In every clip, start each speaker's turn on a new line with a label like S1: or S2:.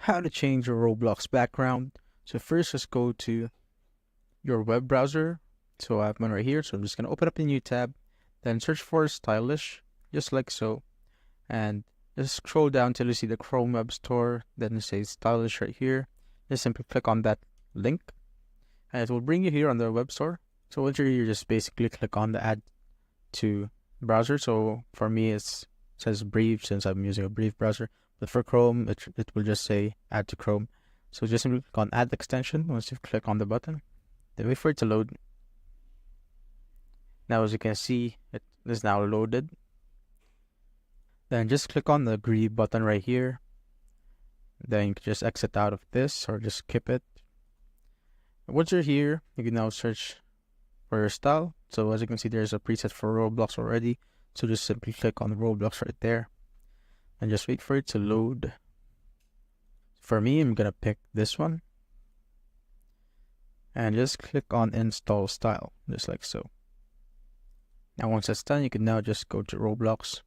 S1: How to change your Roblox background. So first, just go to your web browser. So I have one right here. So I'm just going to open up a new tab, then search for stylish, just like so. And just scroll down till you see the Chrome Web Store. Then it says stylish right here. Just simply click on that link and it will bring you here on the web store. So once you're here, just basically click on the add to browser. So for me, it says Brave since I'm using a Brave browser. But for Chrome, it will just say add to Chrome. So just simply click on add extension once you click on the button. Then wait for it to load. Now as you can see, it is now loaded. Then just click on the green button right here. Then you can just exit out of this or just skip it. Once you're here, you can now search for your style. So as you can see, there's a preset for Roblox already. So just simply click on Roblox right there and just wait for it to load. For me, I'm gonna pick this one and just click on install style, just like so. Now once that's done, you can now just go to Roblox.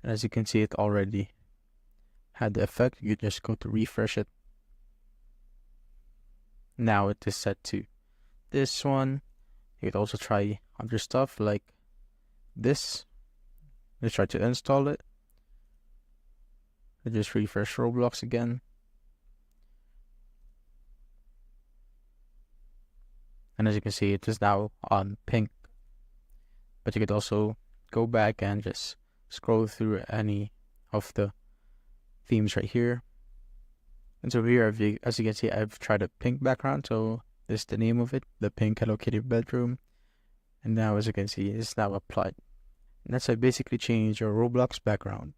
S1: And as you can see, it already had the effect. You just go to refresh it. Now it is set to this one. You could also try other stuff like this. Let's try to install it. I just refresh Roblox again. And as you can see, it is now on pink. But you could also go back and just scroll through any of the themes right here. And so here, as you can see, I've tried a pink background. So this is the name of it, the pink Hello Kitty bedroom. And now as you can see, it's now applied. And that's how I basically change your Roblox background.